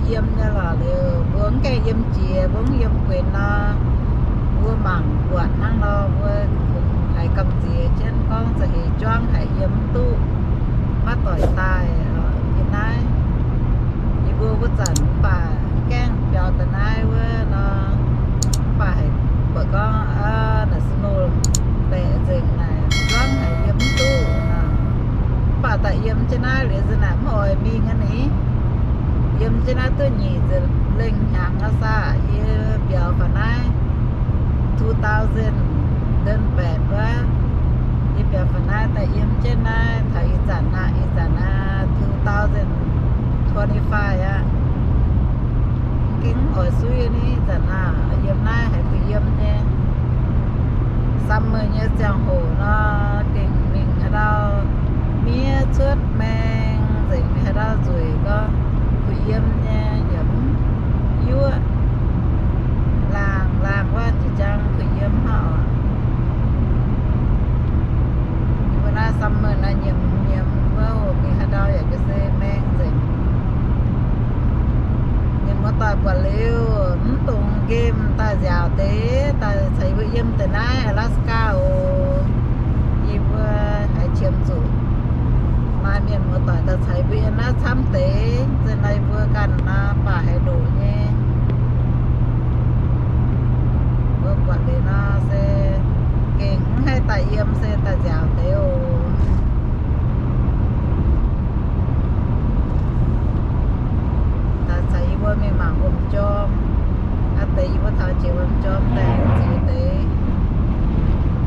yếm nha là đều vướng cái yếm chìa vướng yếm quyền nó vừa mảng quạt năng nó vừa hay cầm chìa trên con sẽ hệ choang hay yếm tu mắt tỏi tai như này như vừa vừa dẫn bà keng cho từ nay vừa nó phải bởi con là snow để dừng này choang hay yếm tu bà tại yếm trên ai để dừng làm hồi mi cái này yếm trên ai tôi nhỉ từ lên hàng nó xa như biểu phần này 2000 đơn bẹt quá như biểu phần này tại yếm trên này thấy ý sản na 2025 á kính ở suy ní sản na yếm này hãy tự yếm nhé summer như chẳng hồ nó kinh mình ở đâu mía trước men gì mình ở đâu rồi có tự yếm nhé yếm vua làng quá chỉ chẳng tự yếm họ nhưng mà summer nó nhầm quá mình ở đâu vậy cho xe men gì nhưng mà ta quả liu tung game ta giàu thế ta thấy với yếm từ nay Alaska gì vừa hãy chiếm dụng mai miền một tỏi ta thấy với nó thăm tế giờ này vừa cần nó bà hãy đủ nhé vừa quản lý nó sẽ kính hay tại yếm xe ta giàu thế ta thấy vừa mình mảng ôm chôm tế vừa thảo chịu ôm chôm đây chỉ tế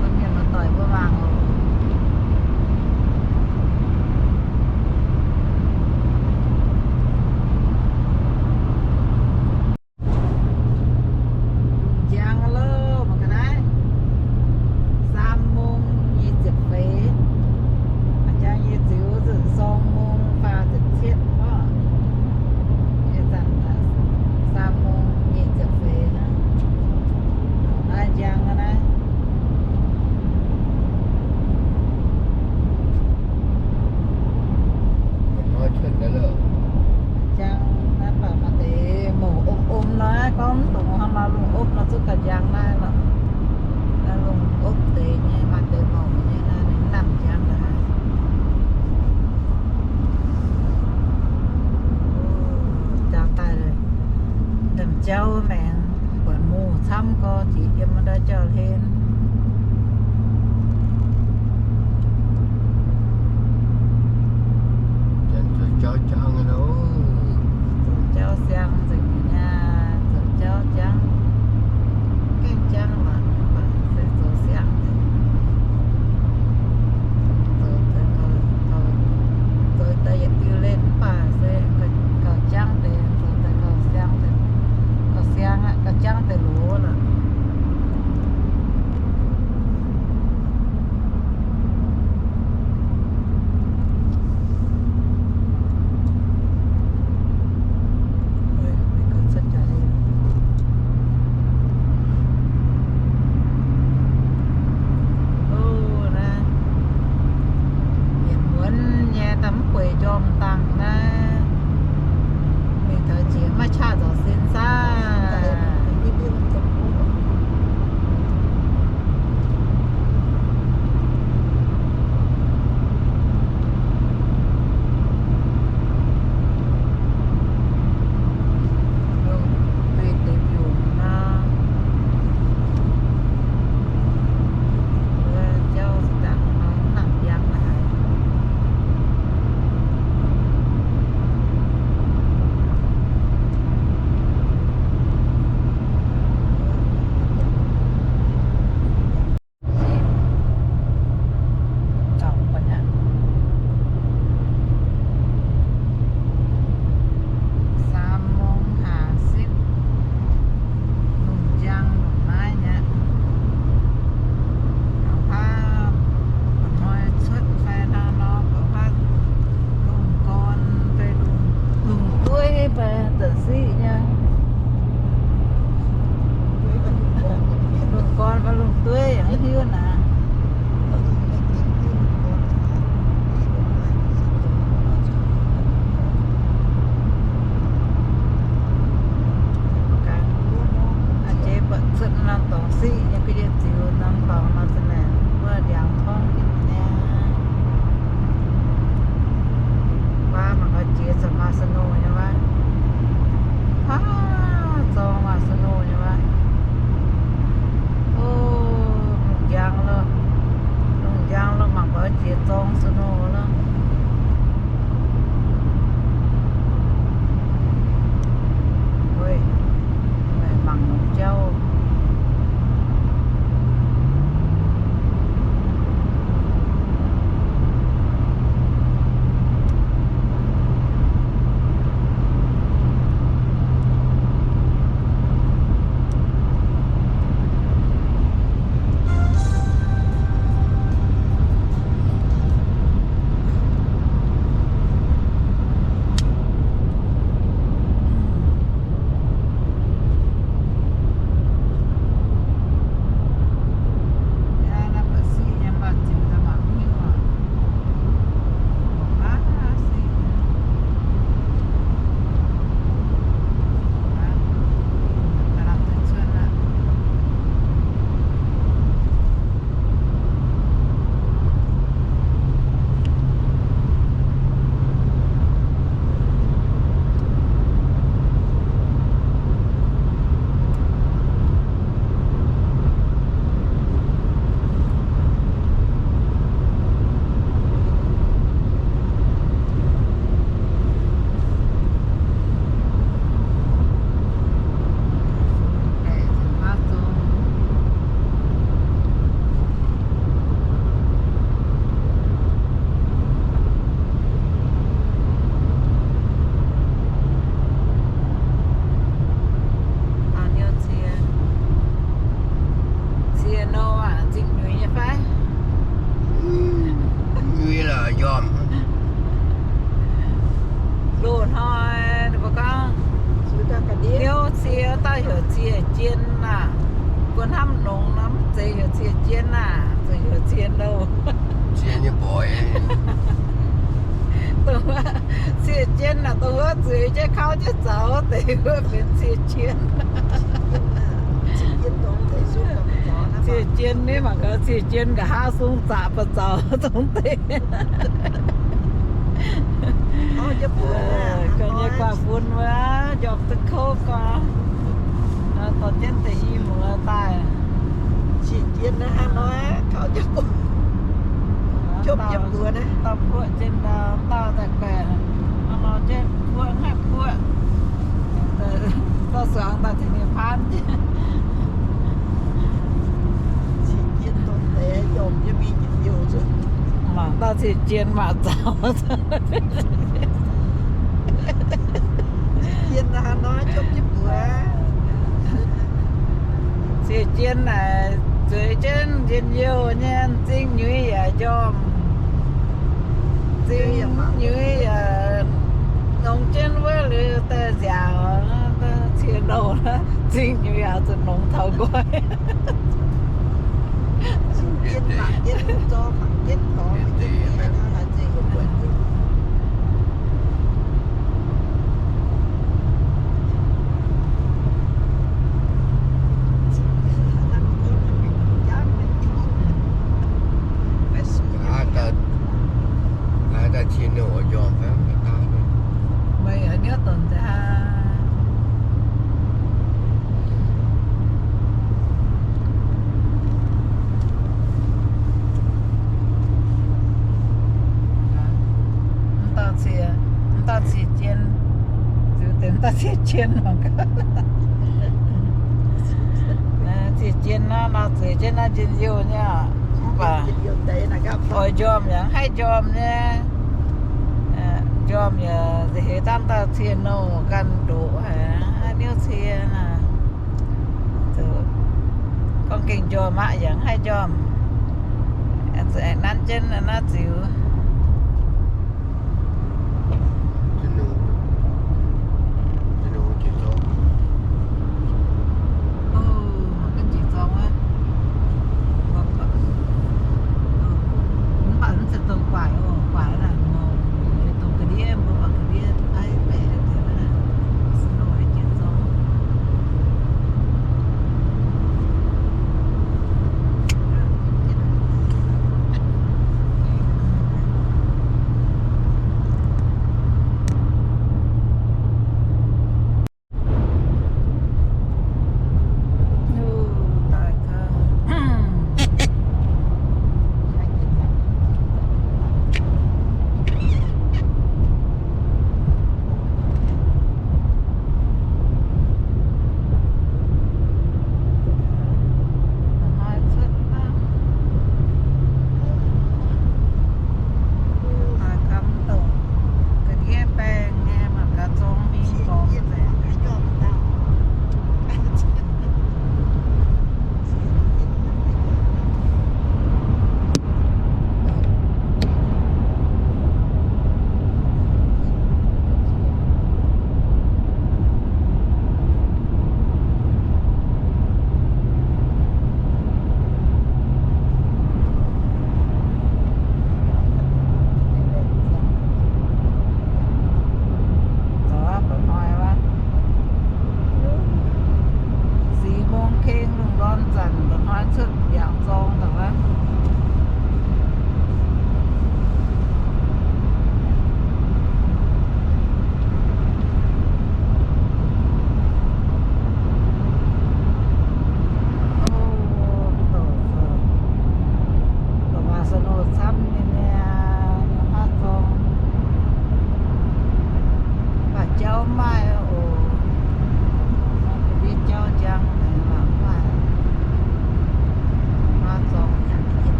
con miền một tỏi vừa mảng cháu mẹ quản mù thăm co chỉ cho mà đã cho lên cháu người đó cháu sang rồi nha cháu trắng cái trắng mà sẽ cháu sang rồi ta dạy tiêu lên bà sẽ cầu trắng để rồi ta cầu sang để sang á cái trắng từ lúa là chiến à quân hâm nồng lắm gì ở chia chiến à gì ở chiến đâu chiến như bội tôi chia chiến là tôi dưới chứ không chứ cháu thì tôi bên chia chiến chia chiến nếu mà có chia chiến cả hai xuống chạm vào cháu tổng tiền còn như quả buồn quá dọc từ khô có tao chết thì im mưa tai chị chiến nó ăn nóiเขาจะปุ๊บชอบจับตัวนะ tao vua trên tao tại quẻ nó trên vua ngắt vua tao sáng tao thì nghiệp phan chứ chị chiếnตรงแต่ยอมจะมีกินอยู่สุด mà tao thì chiến mà cháu chiến nó ăn nói ชอบจับตัว thì chiến là dưới trên chiến nhiều nha chính như là cho chính như là nông trên với lư tơ dạo chiến đầu đó chính như là từ nông thầu quay chiến mặt chiến cho mặt chiến đó chiến này nó là gì cũng quên đi ta chiến nữa dòm phải người ta mày ở nhớ tuần ra ta chỉ chiến dự tính ta chỉ chiến mà chỉ chiến nó chỉ chiến nó chiến nhiều nha và ôi dòm nhá hay dòm nha dòm nhá thì tam ta chiến nô căn đủ hả nếu chiến là từ con kinh dòm mạ dạng hay dòm nắn chân là nó chịu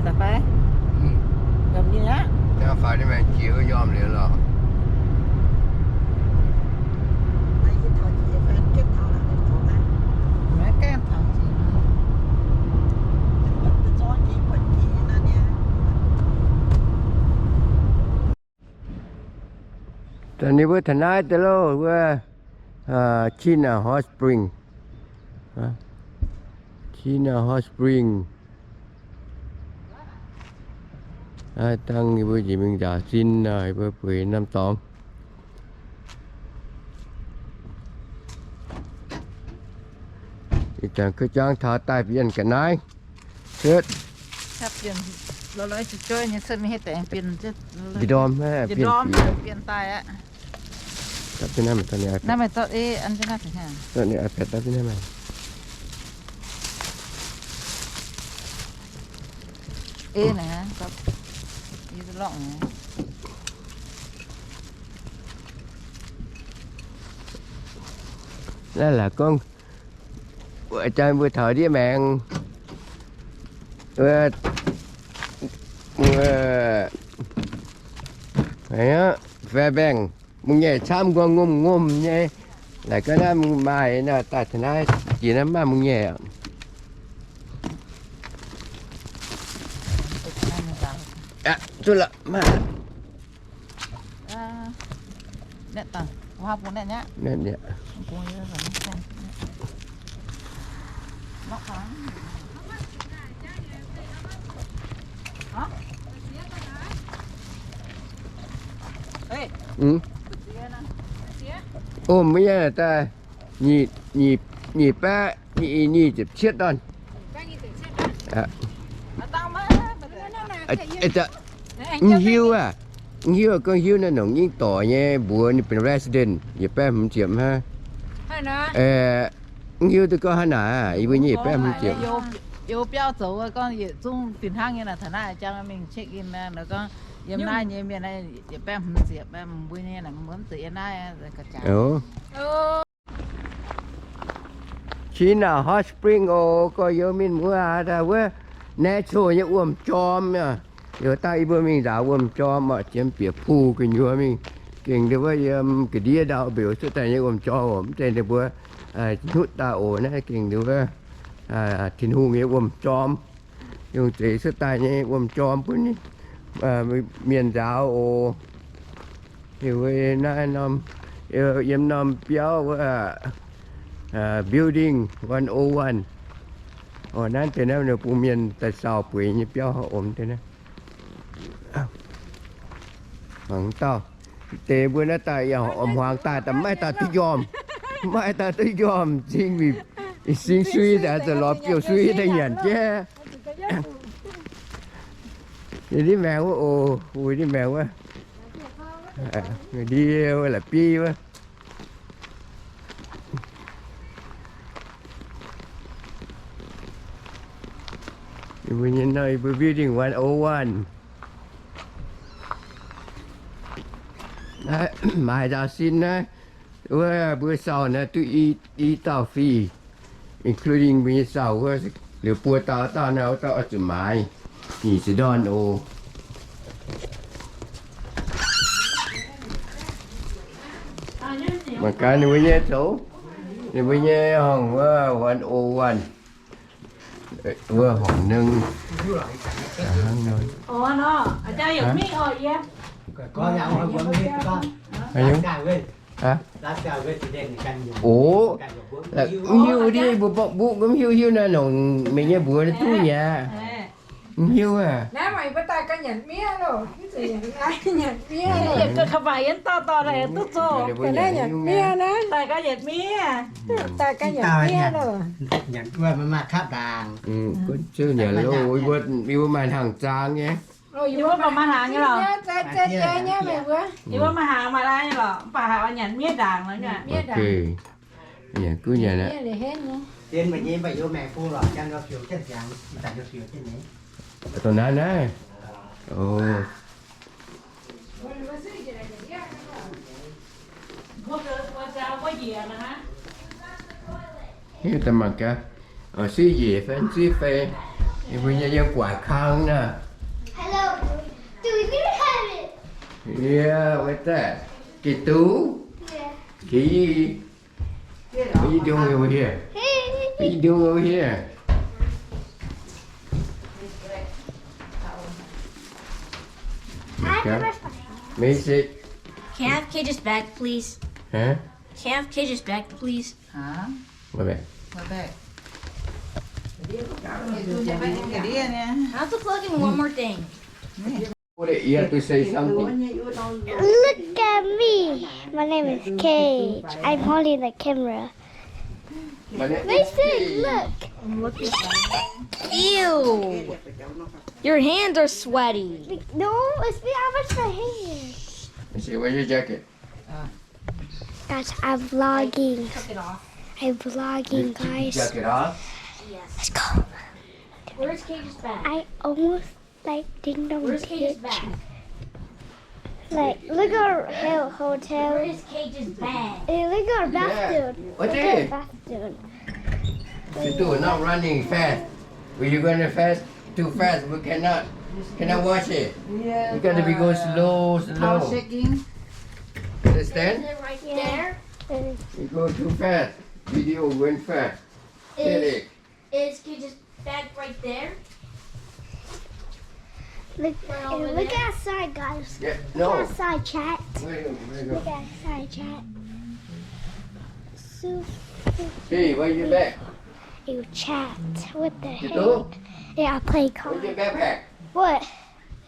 แต่ไปแบบนี้นะ ถ้าฝ่ายที่มันเกี่ยวยอมเหลือหรอก ไอ้ที่ถอดเสียแฟนเก็บเท่าไหร่เท่านั้น แม่แก้มถามจริง มันจะซ้อนกี่คนกี่นั่นเนี่ย ตอนนี้ว่าทนายตลอดว่าChena Hot Spring Chena Hot Spring ตั้งอยู่ที่มึงด่าซินนะไอ้เพื่อปุ๋ยน้ำตองอีกอย่างคือจ้างทาใต้เปลี่ยนกันนายเชิด ถ้าเปลี่ยนเราจะช่วยเนี่ยเส้นไม่ให้แต่งเปลี่ยนจะ ดีดอมแม่ จะ เปลี่ยน ดอม ปี เปลี่ยนตายอ่ะ ตัดที่นั่นตอนนี้ นั่นไม่ต้องอันจะน่าถึงแค่ ตอนนี้ไอแพดตัดที่นั่นไหม นะฮะก็ยืดล่องนะ นั่นแหละcon vợ trai vừa thở đi mẹ vừa phải á Fairbanksมึงnhảy chăm qua ngôm nhé là cái đóมึงbài là tại thế này chỉ là màมึงnhảy à chút là mà เนี่ยต่างว่าปูเนี่ยเนี่ย nên vậy ปูเยอะกว่านี้แค่ล็อกขาเฮ้ย ừ เสียนะเสีย ôm mấy nhà ta nhị ba nhị chụp chết đòn แป้งยี่สิบเช่น à มาตั้งมา hiu à hiu con hiu nó nồng những tỏi nhé bùa nhưเป็น resident อย่าแป้ผมเจียมฮะ ให้นะ hiu tôi có hả nà ý với nhị แป้ผมเจียม 有标走啊，讲也中平汤嘅啦，睇下將明 check in 啦，แล้วก็ยามหน้าเนี่ยมีอะไรอย่าแป้มเสียแป้มบุ้ยเนี่ยนะเหมือนเสียหน้ากระจาย Chena Hot Spring có yếu mình mua ra với nè chỗ như uống chom nha giờ ta ý bữa mình đã uống chom mà chiếm bìa phu cái nhua mình kinh được với cái đĩa đạo biểu số tài như uống chom trên được bữa nút ta ổ này kinh được với thiên hùng như uống chom dùng chỉ số tài như uống chom bún miền giáo ổ hiểu với nãy năm yếm năm béo với building 101 นั่นแต่นั่นเนี่ยปูเมียนแต่สาวปุ๋ยนี่เปี้ยวเขาอมแต่นะหังเต้าเตะบุญนะตาอย่างอมหางตาแต่ไม่ตาที่ยอมไม่ตาที่ยอมจริงวิสิ่งซุยแต่จะรอบเกี่ยวซุยได้ยันแก่อย่างนี้แมวว่าโอ้ยนี่แมวว่าดีว่าละปีว่าวันนี้นายไปbuilding 101นะหมายดาวซินนะว่าเบื่อเสาร์นะตุอีเต้าฟรี including มีเสาร์ว่าหรือปัวเต้าเต้าเนาเต้าอัจหมายนี่สิดอนโอมันการในวันนี้โถในวันนี้ห้องว่า101ว่าห้องหนึ่งห้องนึง nó ở đây有米ở耶có nhau hơn quên biết có Ayun. lát cà hả lát cà thì đen thì canh dùng ủa canh dùng bún là hiu đi bu cũng hiu nè nó mình nghe bữa nó túi nhà hiu à Nãy mày bắt tay cái nhận mía rồi, cái gì ai nhận mía rồi, cái khẩu bài yến to này tốt rồi cái này nhận mía đó, tay cái dệt mía tay cái nhận mía rồi. nhận quên mà khắp đàn có chứ nhà lâu bữa mà hàng trang nhé Rồi Chị bố còn mang hàng như nào? Chết nhá mày bữa. Chị bố mang hàng mà ra như nào bà hàng nhận mía đàng nữa nha Mía ok đằng. nhà cứ nhà nè Mía để hết nữa. tiền mà nhìn vậy vô mẹ phu rồi cho nó phiếu chết dạng tại nó phiếu chết này tao nói nè ồ hiu tao mặc cả ở xí gì phải xí phê Ibu yang kuat kang na. Hello. Do we need to have it? Yeah, what's that? Kitu? Yeah. Ki? What you doing over here? What you doing over here? Okay. Music. Can I have Cage's bag, please? Huh? Can I have Cage's bag, please? ฮะ What that? มาแบกดูจะไปกระเดียเนี่ย I have to plug in one more thing. You have to say something. Look at me. My name is Cage. I'm holding the camera. Listen, look. Ew! Your hands are sweaty. No, it's me. I wash my hands. Let's see, where's your jacket? Guys, I'm vlogging. Took it off. I'm vlogging, guys. Jacket off. Let's go. Where's Cage's bag? I almost like ding dong Where's Cage's ditch. bag? Like, look at our hotel. Where is Cage's bag? Hey, look at our bathroom. What Look is at it? our bathroom. Itu not running fast. When you're going fast, too fast, we cannot watch it. You gotta be go slow, เท้า slow. เช็คกิ้ง Understand? Is it right Yeah. there? You go too fast. Video went fast. Headache. Is Cage's bag right there? Look, Right over look there. outside, guys. Yeah, Look no. outside, chat. Where you Look go? outside, chat. So, Hey, where's your bag? you chat. What the You heck? do? Yeah, I play Where's cards. your backpack? What?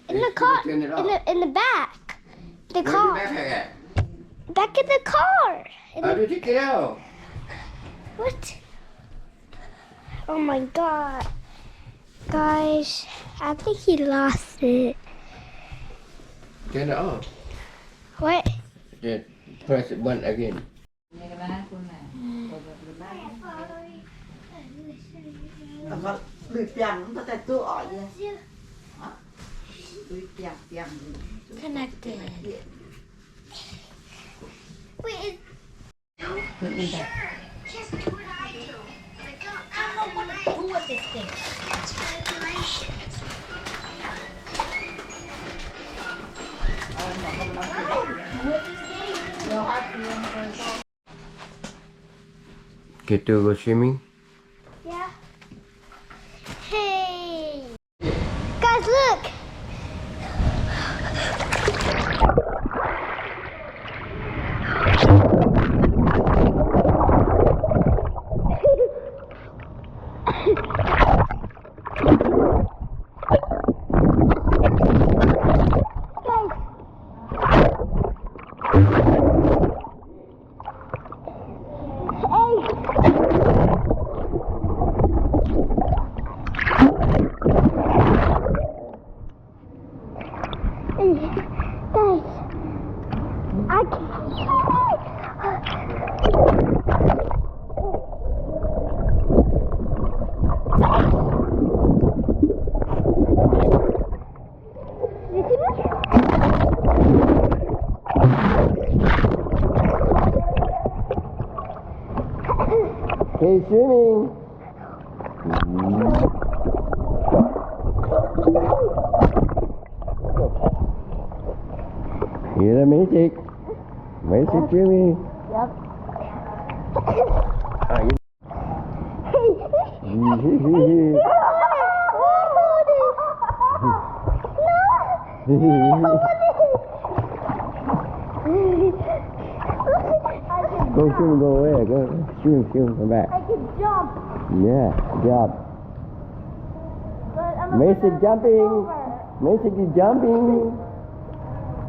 In the You car. turn it off. In the back. The Where's your car. backpack at? Back in the car. In How the, did you get out? what? Oh my god. Guys, I think he lost it. Turn it off. What? Yeah, press it one again. นี่ก็นะคุณแม่ แล้วก็ลืมยังตั้งแต่ตู้อ่อยเลยลืมยัง Connected. Wait, is I don't know what to do with this thing. Get to go swimming. yeah. Hey. Guys, look. Guys, I Hey, swimming. Hear the music. Music, Jimmy. Yep. Ah, you... Go swim, go away. Go swim, come back. I can jump, Yeah, jump. but I'm Mason jumping. Mason is jumping.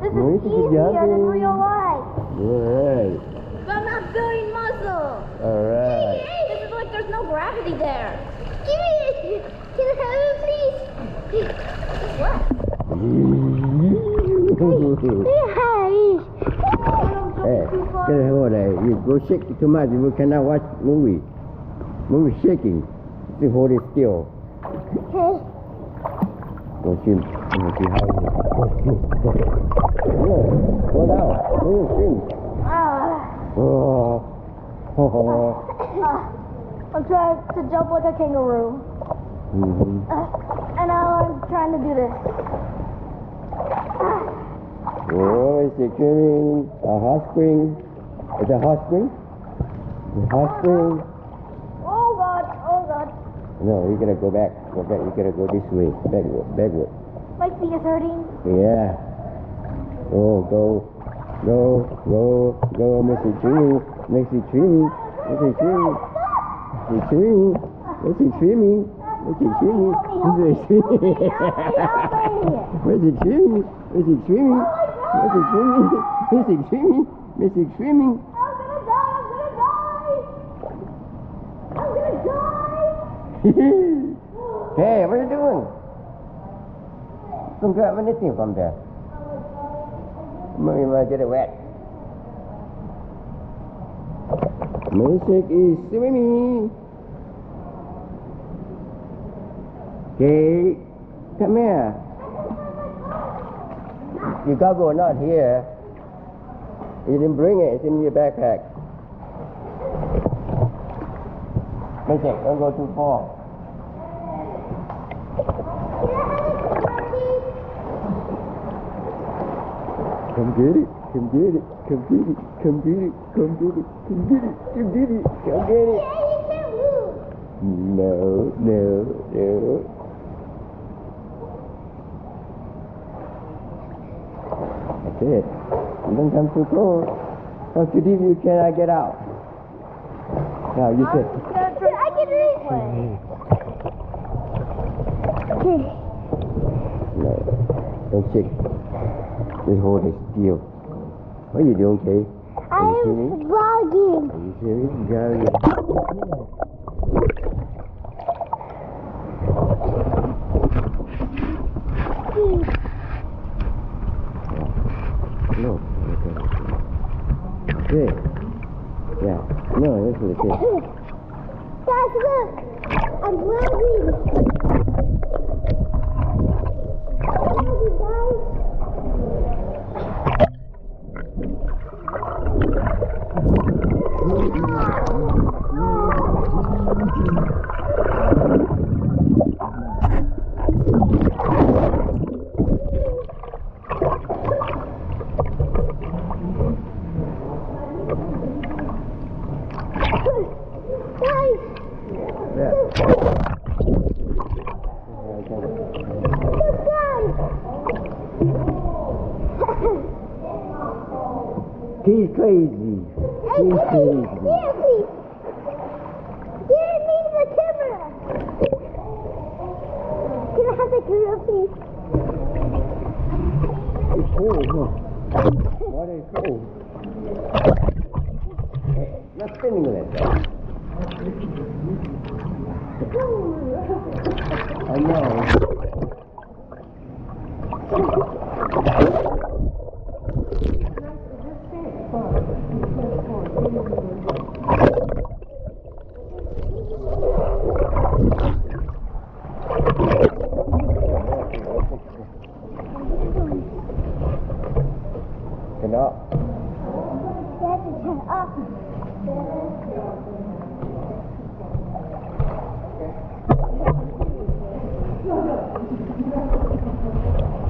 This Where is did you easier jump than in? real life. Alright. But I'm not building muscle. Alright. This is like there's no gravity there. Give me it. Can I have it, please? What? Hey, get a hold of it. You go shake it too much, you cannot watch movie. Movie shaking. You hold it still. Okay. Go swim. Go see how you go. Go down. Go swim. Oh. I'm trying to jump like a kangaroo. And now I'm trying to do this. Oh, it's swimming. A hot spring. It's a hot spring? A hot spring. Oh God, oh God. No, you gotta go back. Go back. You gotta go this way. Backward. My feet is hurting. Yeah. Go, Missy Tree. Missy Tree. Missy Tree. Missy Tree. Missy Tree. Missy Tree. Missy Tree. Missy Tree. Missy Tree. Missy Tree. Missy Tree. Missy Tree. I'm gonna die. I'm gonna die. Hey, what are you doing? Don't grab anything from there. You might get it wet. Music is swimming. Okay, come here. Your goggle not here. You didn't bring it. It's in your backpack. Music, don't go too far. Come get it. Come get it. Come get it. Come get it. Come get it. Come get it. Come get it. Come get it. Yeah, you can't move. No. That's it. You don't come too close. Come too deep, you cannot get out. Now you sit. I can do it. No. Don't shake. Just hold it still. What are you doing, Kay? I'm vlogging. Are you serious? You gotta get... No. Okay. Yeah. No, this is okay. Guys, look. I'm vlogging. He's crazy. He's crazy. Give me the camera. Can I have the camera, please? It's cold, huh? Why is it cold? Not spinning like that. I know. Turn up. You have to turn up.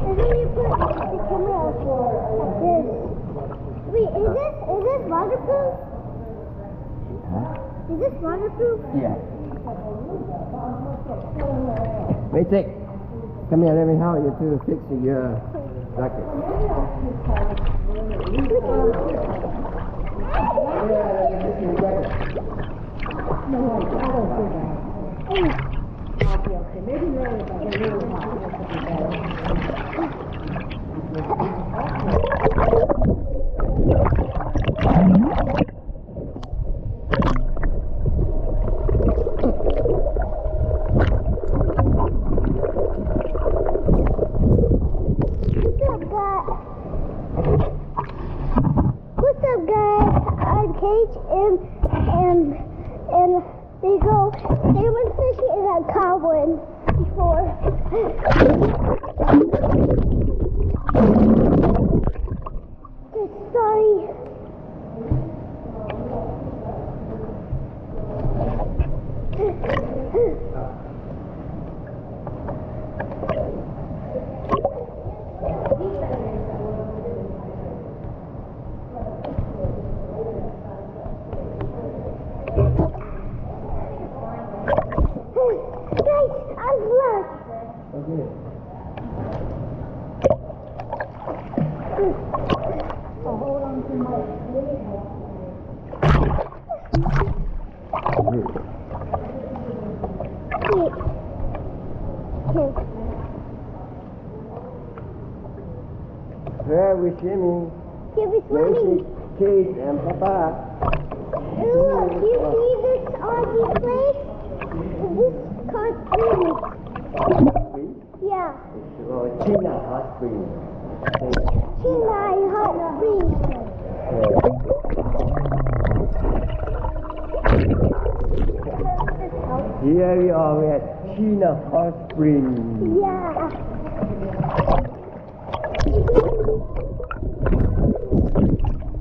And then you put the camera like this. Wait, is this waterproof? Huh? Is this waterproof? Yeah. Basic. Come here, let me help you to fix your jacket. What's up, guys? I'm Kate, and they went fishing in that cabin before. Sorry. Where we swimming? Here we swimming. Kids and Papa. Look, you see this Aussie place? This card swimming. Yeah. Oh, Chena hot spring. Chena hot spring. Here we are at Chena hot spring. Yeah.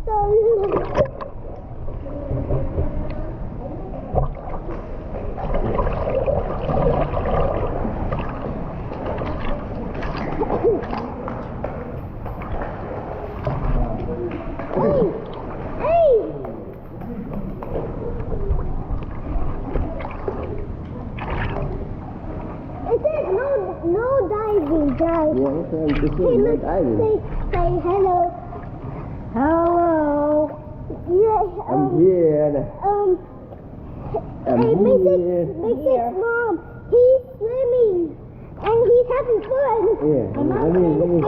So hey! It says no diving, guys. Yeah, so this is Hey, look, island. say hello. Hello. Yeah, I'm here. I'm hey, here. Mrs. Mom, he's swimming and he's having fun. Yeah, let me.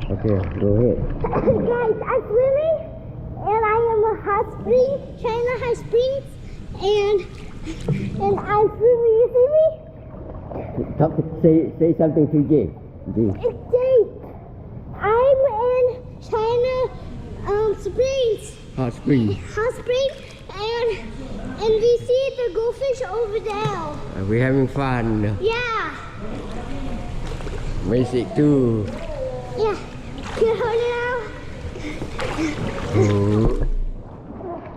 Okay, go ahead. Guys, I'm swimming and I am a hot spring, China Hot Springs, and I'm swimming. You see me? Say something to Jay. It's Jake. I'm in China Springs. Hot spring. Hot spring, and we see the goldfish over there. We're having fun. Yeah, Basic too. yeah. Can you hold it out?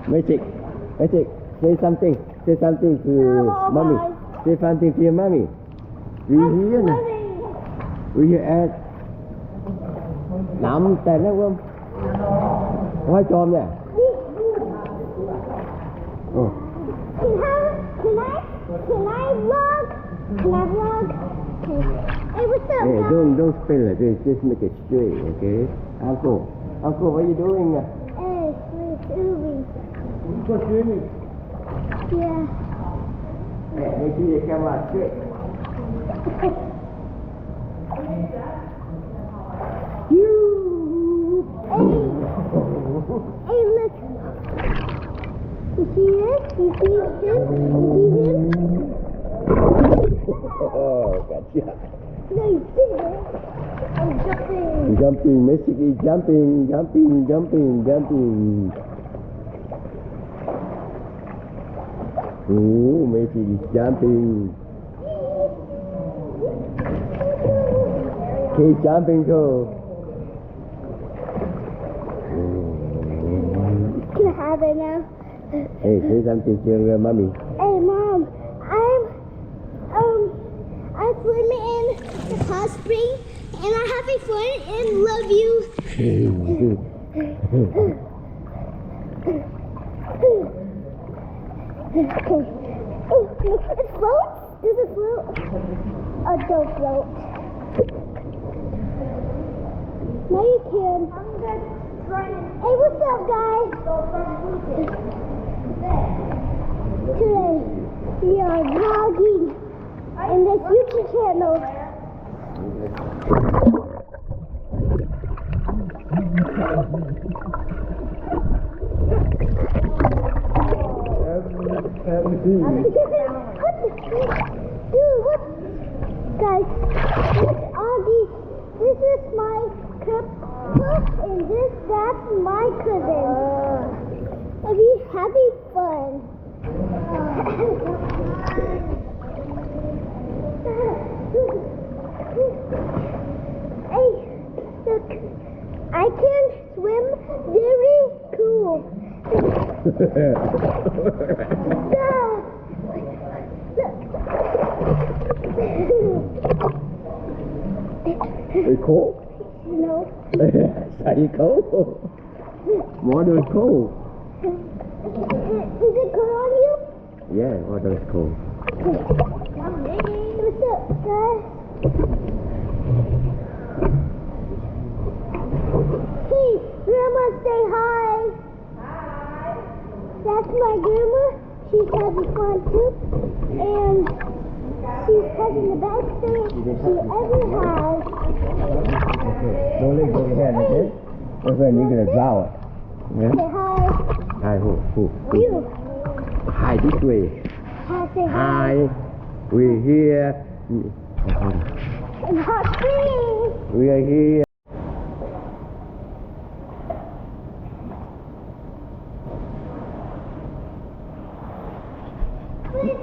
Magic. Say something to Hello, mommy. guys. Say something to your mommy. We here nè. We here at nằm tên đó không? Hoa chôm nè. Oh. Can I vlog? Can I vlog? Okay. Hey, what's up, Hey, guys? don't spill it. Just make it straight, okay? Uncle, what are you doing? Hey, we're swimming. Go swimming. Yeah. Make sure your camera straight. Hey, look. You see this? You see this? You see him? Oh, gotcha. No, you see this? I'm jumping. Jumping, Mexican jumping. Oh, Mexican jumping. Keep jumping too. Can I have it now? Hey, say something to your mommy. Hey, Mom. I'm swimming in the hot spring, and I'm having fun and love you. Okay. Oh, look, it floats? Does it float? Oh, don't float. No, you can. Hey, what's up, guys? Today, we are vlogging in the YouTube channel. Dude, what? Guys, look at all these. This is my cousin, and that's my cousin. And we're having fun. Hey, look, I can swim very cool. It's cold. No. Say cold. Water is cold. Is it cold on you? Yeah, water is cold. What's up, guys? Hey, Grandma, say hi. Hi. That's my grandma. She's having fun too. And she's having the best day she ever has. Don't let go ahead, okay? That's when you're gonna draw it. Yeah? Say hi. Hi, who? You. Hi, this way. Hi, say hi. Hi. We're here. In Hot Springs. We are here.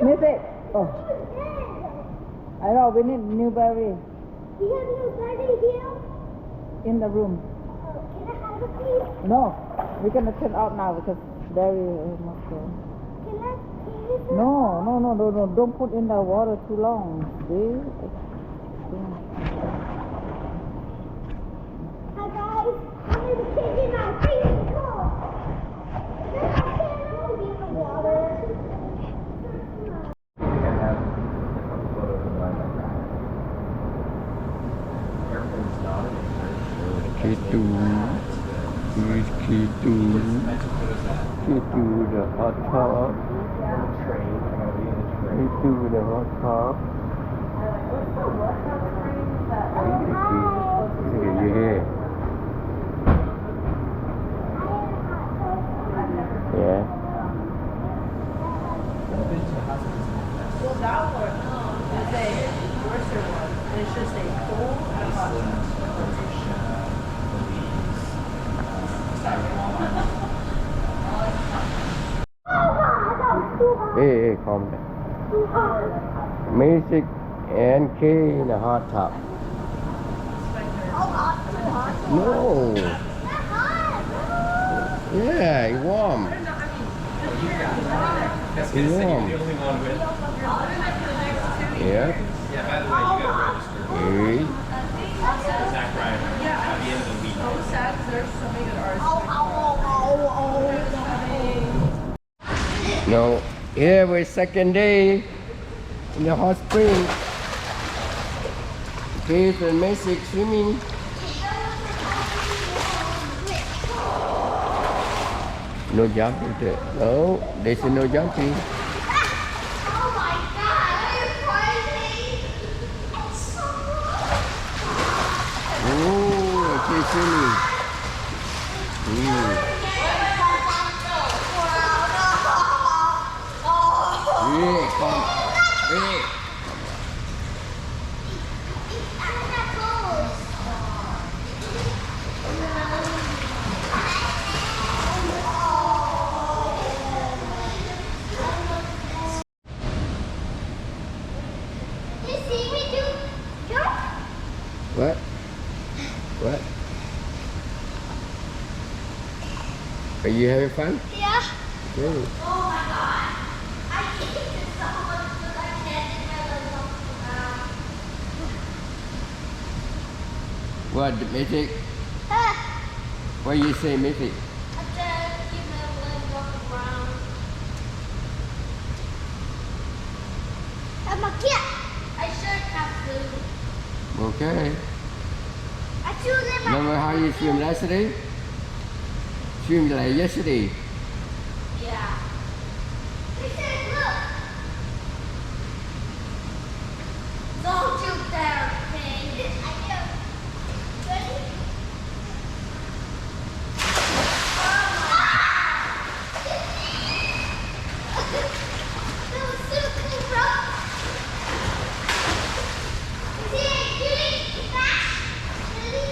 Miss it. Oh, I know we need Newberry Do you have no buddy here? in the room. Can I have a piece? No, we're gonna turn out now because Berry must go. Can I taste it? No, don't put in the water too long. See? Hi guys, I'm in the kitchen. I'm freezing cold. Then I can't hold in the water. Kitu, the hot tub. Kitu, the hot tub. Look at your hair. Yeah. Well, that one is a worser one. It's just a cold and hot Hey, calm down. Music and key in the hot tub. No. Yeah, it's warm. It's warm. Yeah. Hey. No, here we're second day in the hot spring. Keith and Macy swimming. No jumping there. No, they say no jumping. Oh my God, are you crazy? Oh, okay, swimming. Hey, come. Hey. You see me do jump? What? What? Are you having fun? Yeah. Okay. Oh my God. I kicked it so much that I can't get my legs off the ground. What, Macy? Ah, What you say, Macy? I can't keep my legs off the ground. I'm a kid. I should have food. Okay. I choose it. Remember how you swim yesterday? Swim like yesterday. Yeah. He said, look. Don't you dare, King. I do. Ready? That was so cool, bro. See, you need to fast. Ready?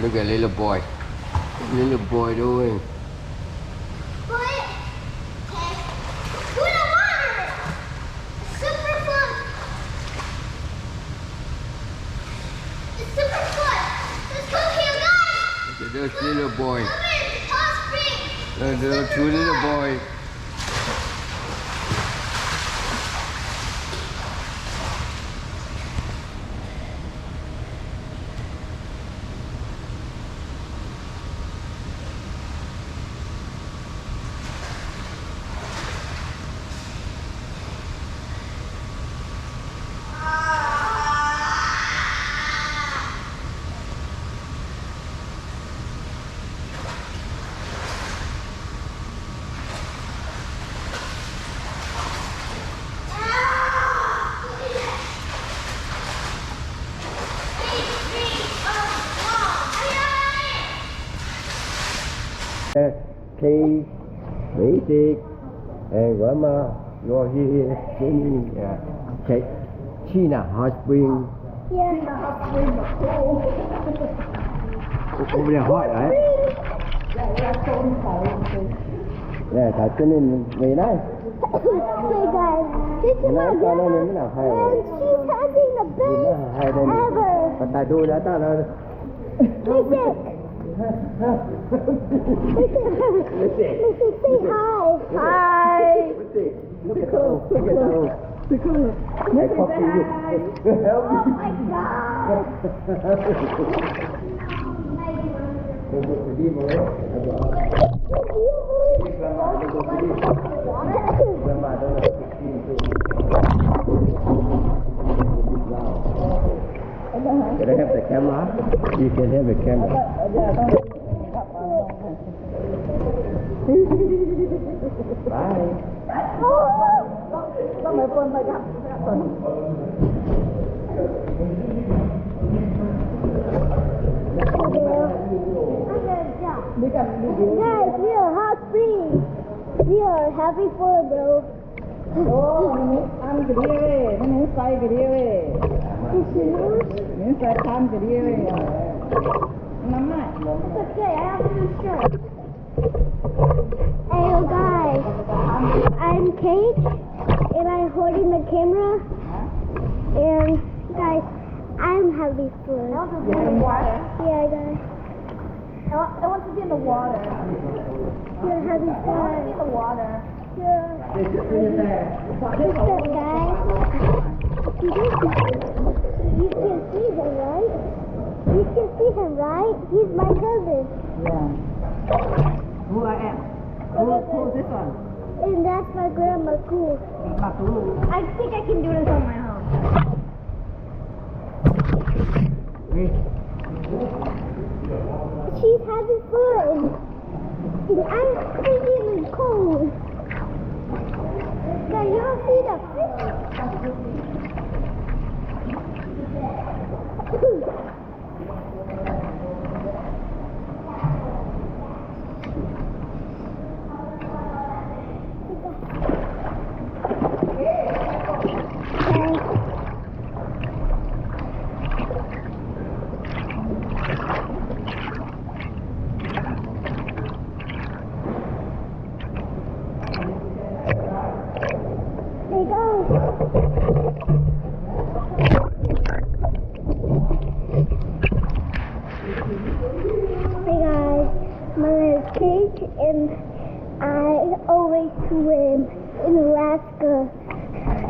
Look at little boy. Little boy doing. But, okay. Go in the water. It's super fun. It's super fun. Let's go here, guys. Look at those little boy. Come in, hot spring. Those two little boy. case, basic, and grandma, you're here, swimming, Chena hot spring. Yeah. Over there hot, right? Yeah, thật cho nên về đây. Hey guys, this is my grandma, and she's having the best ever. Và tại tôi đã ta là Listen. Listen, say hi. Hi. look at those, look at those. Hey, puppy, help Oh my god. Can I have the camera? You can have the camera. Bye. Guys, we are hot spring. We are having fun, bro. ăn cái đi về, nó miếng xay cái đi về, miếng xay than cái đi về, nắm lại. It's okay, I have a new shirt. Hey, yo, guys, I'm Kate, and I'm holding the camera. And, guys, I'm having fun. Yeah, guys. I want to be in the water. You're having I want to be in fun. the water. Yeah. What's up, guys? You can see him, right? You can see him, right? He's my cousin. Yeah. Who I am? Who's this one? And that's my grandma, cool. I think I can do this on my own. She's having fun. And I'm freezing cold. Can you see the fish? Hey guys. Hey guys, my name is Kate and I always swim in Alaska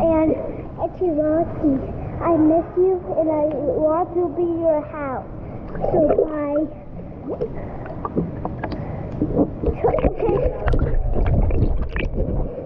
and it's Rocky. I miss you and I want to be your house. So bye. Okay.